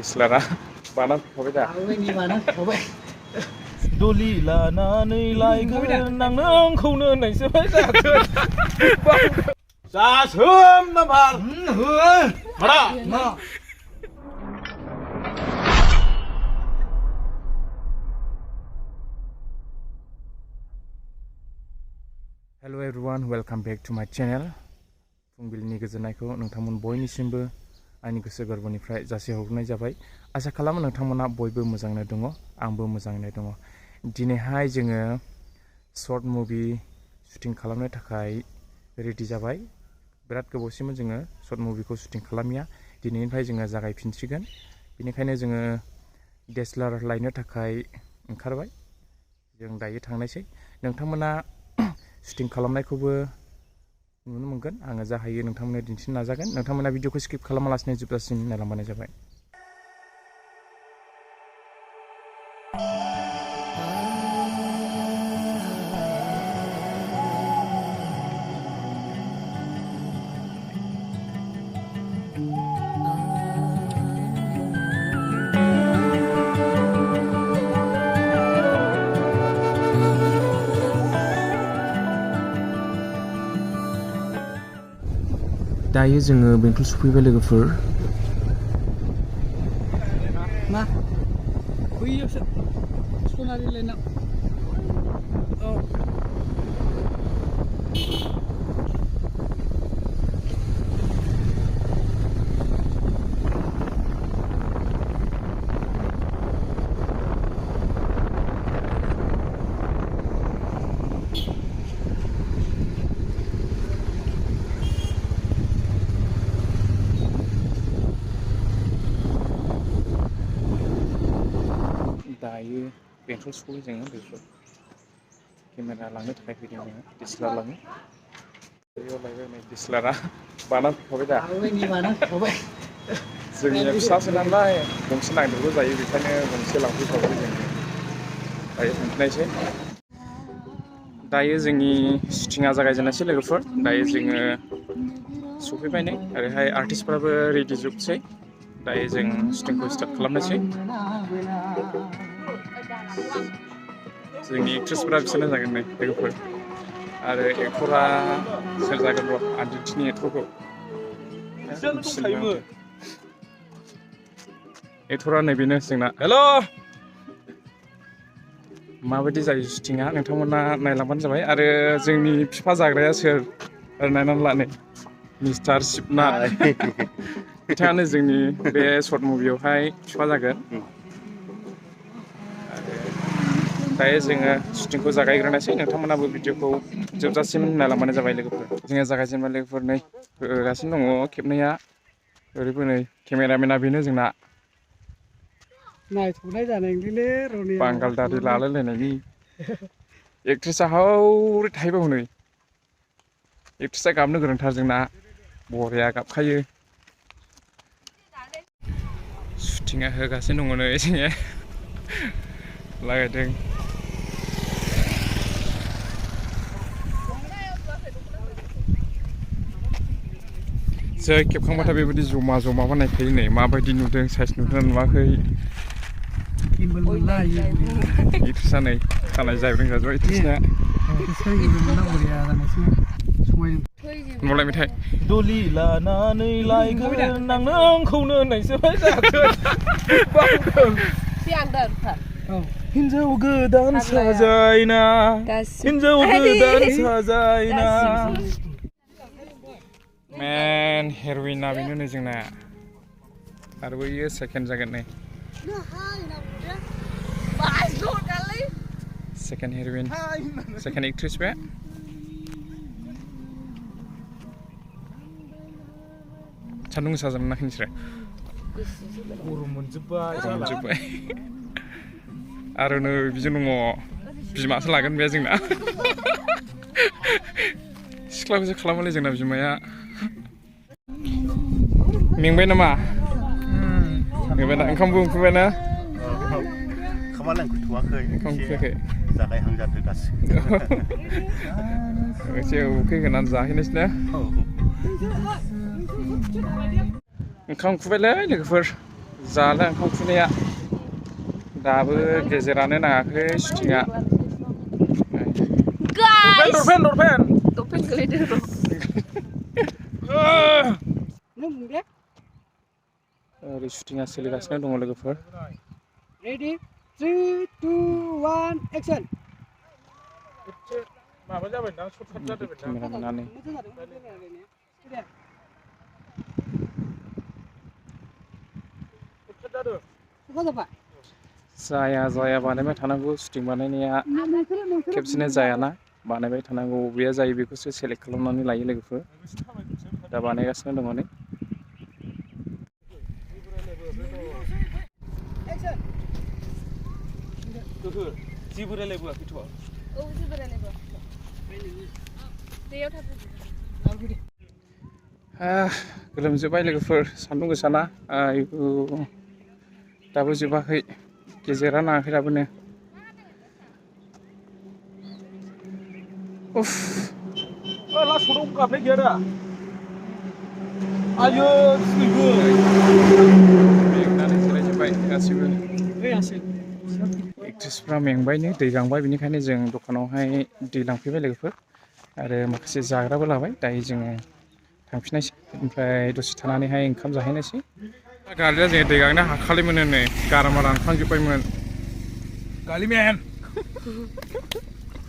Islara बाना फैखाबाय दा आंनि बाना फैखाबाय दलि लानानै लायगोन आं नोंखौनो होननायसो जागोन जासोम नाम्बार मारा मा Hello everyone, welcome back to my channel. फुंबिलिनि गोजोननायखौ नोंथांमोन बयनिसिमबो आंनि गोसो गोरबोनिफ्राय जासिहरनाय जाबाय। आसा खालामो नोंथांमोना बयबो मोजाङैनो दङ, आंबो मोजाङैनो दङ। दिनैहाय जोङो शर्ट मुभि शुटिं खालामनो थाखाय रेडि जाबाय। बिराद गोबावसिममोन जोङो शर्ट मुभिखौ शुटिं खालामिया। दिनैनिफ्राय जोङो जागायफिनसिगोन। बेनिखायनो जोङो DSLR लायनो थाखाय ओंखारबाय। जों दायो थांनायसै। नोंथांमोना शुटिं खालामनायखौबो नुनो मोनगोन। आङो जा हायो नोंथांमोननो दिन्थिनो नाजागोन। नोंथांमोना भिडिअखौ स्किप खालामालासिनो जोबजासिम नायलांबानो जाबाय। दायो जोङो बेंटल सफैबाय लोगोफोर। मा बैयावसो सनारि लाइनाव औ दायो बेंटल सफैबाय जोङो बेफोर केमेरा लांनो थाखाय फैदों जोङो DSLR लांनो। बेयाव लायबाय नै DSLR बाना फैखाबाय दा आंनि बाना फैखाबाय जोंनिया फिसासो नालाय गंसे नांदेरगौ जायो, बेखायनो गंसे लांफैखाबाय जोङो। दायो थांफिननायसै। दायो जोंनि शुटिंआ जागायजेननायसै लोगोफोर। दायो जोङो सफैबाय नै ओरैहाय आर्टिस्टफ्राबो रेडि जोबसै। दायो जों शुटिंखौ स्टार्ट खालामनोसै। जोंनि एक्ट्रेसफोरा बिसोरनो जागोन नै लोगोफोर, आरो एक्टरा सोर जागोन र' आं दिन्थिनि एक्टरखौ। एक्टरा नैबेनो जोंना। हेल' माबायदि जायो शुटिंआ नोंथांमोना नायलांबानो जाबाय। आरो जोंनि बिफा जाग्राया सोर नायनानै ला नै मिस्टार शिबनाथ। बिथाङानो जोंनि बे शर्ट मुभियावहाय बिफा जागोन। दायो जोङो शुटिंखौ जागायग्रोनोसै। नोंथांमोनाबो भिडिअखौ जोबजासिम नायलांबानो जाबाय लोगोफोर। जोङो जागायजेनबाय लोगोफोर। नै होगासिनो दङ खेबनैया। ओरैबो नै केमेरामेना बेनो जोंना। नायथ'नाय जानाय नंदोंलै र'निया बांगाल दारि लालायलायनायनि। एक्ट्रेसा हौरै थाहैबाय हनै। एक्ट्रेसा गाबनो गोरोंथार जोंना, बरिया गाबखायो। शुटिंआ होगासिनो दङ नै जोङो लागायदों। जै खेबखांबाथाय बेबायदि जमा जमा नायखायो नै माबायदि नुदों, साइज नुदोंना नुवाखै। एक्ट्रेसा नै खानाय जायब्रें जाजोब्बाय एक्ट्रेसना। मलाय मेथाइ दलि लानानै लायगोन आं नोंखौनो होननायसो जागोन हिन्जाव गोदान साजायना, हिन्जाव गोदान साजायना। मेन हेर'इना बेनो नै जोंना। आरो बैयो सेकेन्ड जागोन नै। सेकेन्ड हेर'इन, सेकेन्ड एक्ट्रेस बे। सान्दुं गोसा जानो मोनाखै नोंसोरो? गरम मोनजोब्बाय। आरो नै बिजों दङ बिमासो लागोन बे जोंना। सिख्लाखौसो खालामोलै जोंना बिमाया। मेंबाय नामा? मेंबायना? ओंखामबो उखैबायना? ओंखामालाय उखैथ'वाखै, ओंखाम उखैयाखै? जागायहां जादों दासो। एसे उखैहोनानै जाहैनोसै ना? ओंखाम उखैबायलै लोगोफोर। जानो ओंखाम उखैनाया दाबो गेजेरानो नाङाखै शुटिंआ दरफेन गोलैदों ओरै शुटिंआ सोलिगासिनो दङ लोगोफोर रेडि 3 2 1 एक्सन माबा जाबायदां सर्टकाट जादोंमोन जाया बानायबाय थानांगौ शुटिं बानायनाया खेबसेनो जायाना बानायबाय थानांगौ बबेया जायो बेखौसो सेलेक्ट खालामनानै लायो लोगोफोर दा बानायगासिनो दङ नै जेबो रायलायबोआखैथ' औ जेबो रायलायबोआखै दैयाव थाबोदो गोलोमजोब्बाय लोगोफोर सान्दुं गोसाना आयु दाबो जोबाखै गेजेरा नाङाखै दाबोनो उफ लासआव गाबनाय गैया दा आयो थैबो मेंनानै जिरायजोब्बाय गासिबो एक्ट्रेसफ्रा मेंबायनो दै गांबाय बेनिखायनो जों दखानावहाय दै लांफैबाय लोगोफोर आरो माखासे जाग्राबो लाबाय दायो जोङो थांफिननायसै ओमफ्राय दसे थानानैहाय ओंखाम जाहैनोसै गारिया जोङो दै गांनो हाखालिमोन नै गारामा रानखांजोब्बायमोन गालिमेन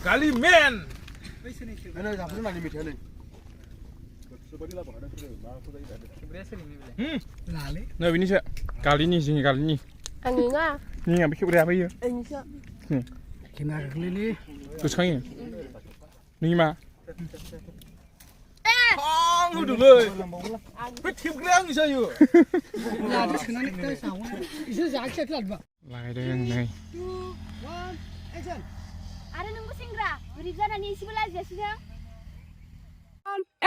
गालिमेन नै बिनिसो गालिनि जोंनि गालिनि आंनिङा नि आं खेब्राया बैयो आंनिसो खेना गोग्लैलै गोसोखाङो नोंनि मा आं होदोंलै बे थेबग्राया आंनि जायो लादो सोनानै दा सावो इसोर जाखियाखै लादोबा लागायदों नै 2 1 एक्सन आरो नोंबो सेंग्रा गोरिब जानानै एसेबो लाजियासैनो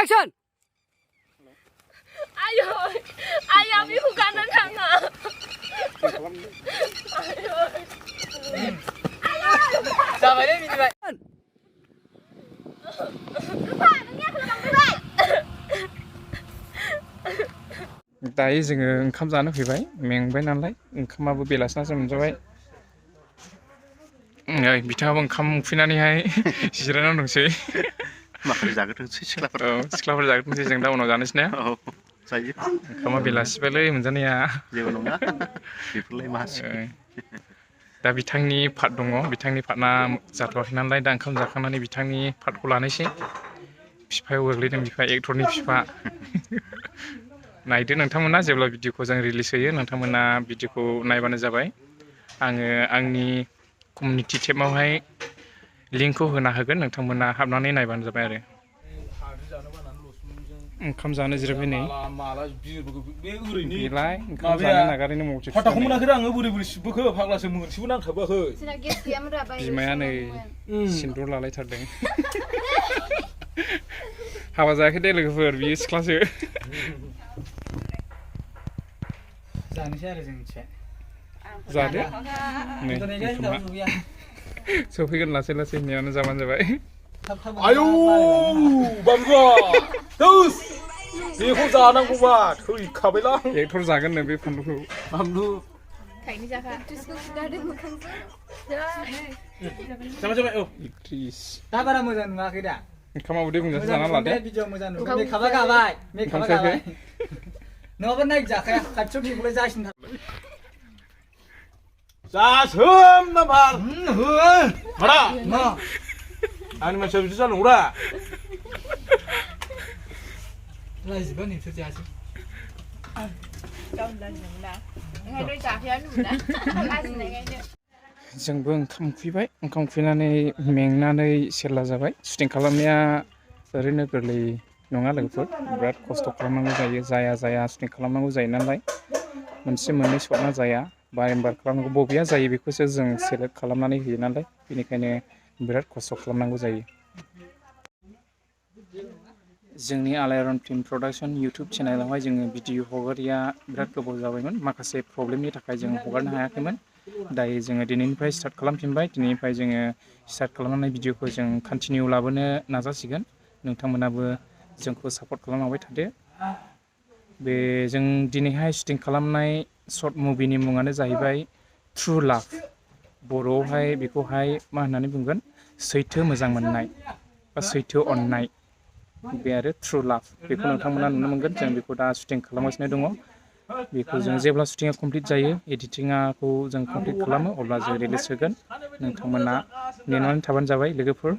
एक्सन आयो आया बेखौ गाननो थाङा जाबायलै बिनिबाय दायो जोङो ओंखाम जानो फैबाय मेंबाय नालाय ओंखामाबो बेलासिनासो मोनजाबाय बिथाङाबो ओंखाम उखैनानैहाय जिरायनानै दंसै माखासे जाग्रोथोंसै सिख्लाफोर औ सिख्लाफोर जाग्रोथोंसै जों दा उनाव जानोसै ने औ जायो ओंखामा बेलासिबायलै मोनजानाया जेबो नङा बेफोरलाय मासि दा बिथांनि पार्ट दङ बिथांनि पार्टना जाथ'वाखै नालाय दा ओंखाम जाखांनानै बिथांनि पार्टखौ लानोसै बिफायाव गोग्लैदों बिफा एक्टरनि बिफा नायदो नोंथांमोना जेब्ला भिडिअखौ जों रिलिज होयो नोंथांमोना भिडिअखौ नायबानो जाबाय आङो आंनि कमिउनिटि टेबावहाय लिंकखौ होना होगोन नोंथांमोना हाबनानै नायबानो जाबाय आरो ओंखाम जानो जिरायबाय नै बेलाय ओंखाम जानो नागारैनो मबाइलसो फाटाखौ मोनाखै आङो बोरै बोरै सिबबोखो फाग्लासो मोनसेबो नांखाबोआखै जोंना गेस गैयामोन रा बिमाया नै सिन्दुर लालायथारदों हाबा जायाखै दे लोगोफोर बियो सिख्लासो जानोसै आरो जों मिथिबाय जादो नै ओंखामा सफैगोन लासै लासै नेयानो जाबानो जाबाय आयौ बाबुआ दोस बेखौ जानांगौबा थैखाबायलां एक्टर जागोन नो बे फानलुखौ बानलु थाइनै जाखा एक्ट्रेसखौ सुधारदों मोखांजों जाबाय जाबाय औ एक्ट्रिस दा बारा मोजां नुवाखै दा ओंखामा उदै बुंजासे जाना लादो भिडिअ मोजां नुबाय मेकआपा गाबाय मेकआपा गाबाय नङाबा नायजाखाया खाथियाव टेबोलाय जासिन जासोम नाम्बार मारा मा आंनि मानसिया बिदि जानांगौरा लाजिबा नोंसोर जायासै गावनो लाजिनांगौना ओंखायनो जाखायानो नुना लाजिनायखायनो जोंबो ओंखाम उखैबाय ओंखाम उखैनानै मेंनानै सेरला जाबाय शुटिं खालामनाया ओरैनो गोरलै नङा लोगोफोर बिराद खस्थ' खालामनांगौ जाया शुटिं खालामनांगौ जायो नालाय मोनसे मोननै शटना जाया बारम्बार खालामनांगौ बबेया जायो बेखौसो जों सेलेक्ट खालामनानै होयो नालाय बेनिखायनो बिराद खस्थ' खालामनांगौ जायो जोंनि आलायारन फिल्म प्रडाक्सन इउटुब चेनेलावहाय जोङो भिडिअ हगारिया बिराद गोबाव जाबायमोन माखासे प्रब्लेमनि थाखाय जों हगारनो हायाखैमोन दायो जोङो दिनैनिफ्राय स्टार्ट खालामफिनबाय दिनैनिफ्राय जोङो स्टार्ट खालामनानै भिडिअखौ जों कन्टिनिउ लाबोनो नाजासिगोन नोंथांमोनाबो जोंखौ सापर्ट खालामलांबाय थादो बे जों दिनैहाय शुटिं खालामनाय सर्ट मुभिनि मुङानो जाहैबाय ट्रु लाभ बर'आवहाय बेखौहाय मा होननानै बुंगोन सैथो मोजां मोननाय बा सैथो अननाय बे आरो ट्रु लाभ बेखौ नोंथांमोना नुनो मोनगोन जों बेखौ दा शुटिं खालामगासिनो दङ बेखौ जों जेब्ला शुटिंआ कमप्लिट जायो एडिटिंखौ जों कमप्लिट खालामो अब्ला जों रिलिज होगोन नोंथांमोना नेनानै थाबानो जाबाय लोगोफोर